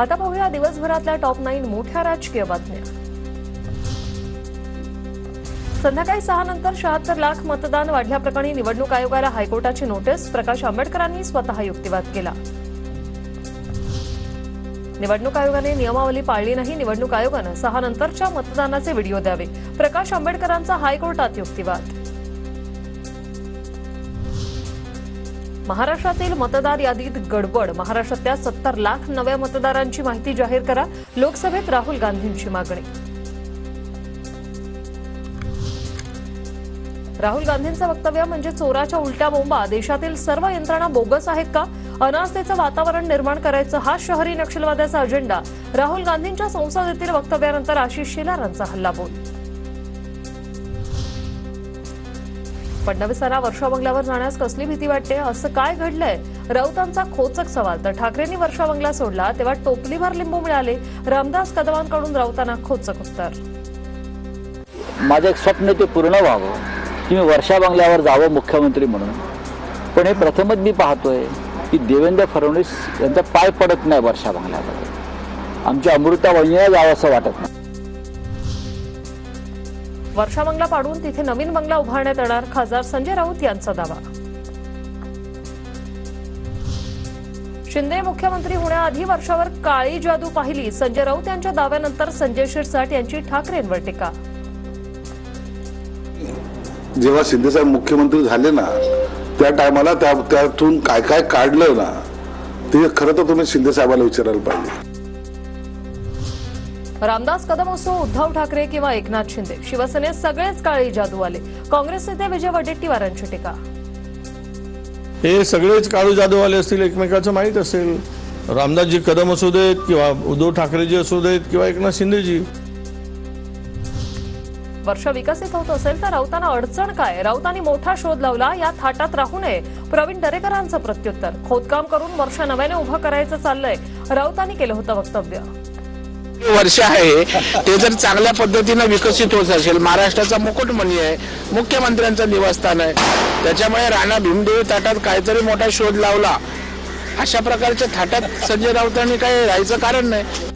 आता पाहूया दिवसभरातल्या टॉप 9 मोठ्या राजकीय बातम्या। संध्याकाळी 6 नंतर 76 लाख मतदान वाढल्याप्रकरणी निवडणूक आयोगाला हायकोर्टाची नोटीस। प्रकाश आंबेडकरांनी स्वतः युक्तिवाद केला। निवडणूक आयोगाने नियमावली पाळली नाही। निवडणूक आयोगाने 6 नंतरच्या मतदानाचे व्हिडिओ द्यावे। प्रकाश आंबेडकरांचा हायकोर्टात युक्तिवाद। महाराष्ट्रातील मतदार यादीत गडबड। महाराष्ट्रातल्या 70 लाख नव्या मतदारांची माहिती जाहीर करा। लोकसभेत राहुल गांधींची मागणी। राहुल गांधींचं वक्तव्य म्हणजे चोराच्या उलट्या बोंबा। देशातील सर्व यंत्रणा बोगस आहेत का? अनास्थेचं वातावरण निर्माण करायचं हा शहरी नक्षलवादाचा अजेंडा। राहुल गांधींच्या संसदेतील वक्तव्यानंतर आशिष शेलारांचा हल्लाबोल। फडणवीसांना वर्षा बंगल्यावर जाण्यास कसली भीती वाटते? असं काय घडलंय? राऊतांचा खोचक सवाल। तर ठाकरेंनी वर्षा बंगला सोडला तेव्हा टोपलीभर लिंबू मिळाले। रामदास कदमांकडून राऊतांना खोचक उत्तर। माझं एक स्वप्न ते पूर्ण व्हावं की मी वर्षा बंगल्यावर जावं मुख्यमंत्री म्हणून। पण हे प्रथमच मी पाहतोय की देवेंद्र फडणवीस यांचा पाय पडत नाही वर्षा बंगल्यामध्ये। आमच्या अमृतावहिनीला जावं असं वाटत नाही। वर्षा बंगला पाडून तिथे नवीन बंगला उभारण्यात येणार। खासदार संजय राऊत यांचा दावा। शिंदे मुख्यमंत्री होण्याआधी वर्षावर काळी जादू पाहिली। संजय राऊत यांच्या दाव्यानंतर संजय शिरसाट यांची ठाकरेंवर टीका। जेव्हा शिंदेसाहेब मुख्यमंत्री झाले ना त्या टायमाला त्यातून काय काय काढलं ना ते खरं तर तुम्ही शिंदेसाहेबाला विचारायला पाहिजे। रामदास कदम असो, उद्धव ठाकरे किंवा एकनाथ शिंदे, शिवसेनेत सगळेच काळी जादू आले। काँग्रेस नेते विजय वडेट्टीवारांची टीका। हे सगळेच काळू जादूवाले असतील, एकमेकांचं माहीत असेल। रामदासजी कदम असू देत किंवा उद्धव ठाकरेजी असू देत किंवा एकनाथ शिंदेजी। वर्ष विकसित होत असेल तर राऊतांना अडचण काय? राऊतांनी मोठा शोध लावला, या थाटात राहू नये। प्रवीण दरेकरांचं प्रत्युत्तर। खोदकाम करून वर्ष नव्याने उभं करायचं चाललंय, राऊतांनी केलं होतं वक्तव्य। वर्ष आहे ते जर चांगल्या पद्धतीने विकसित होत असेल, महाराष्ट्राचा मुकुटमणी आहे, मुख्यमंत्र्यांचं निवासस्थान आहे, त्याच्यामुळे राणा भीमदेवी थाटात काहीतरी मोठा शोध लावला अशा प्रकारच्या थाटात संजय राऊतांनी काही राहायचं कारण नाही।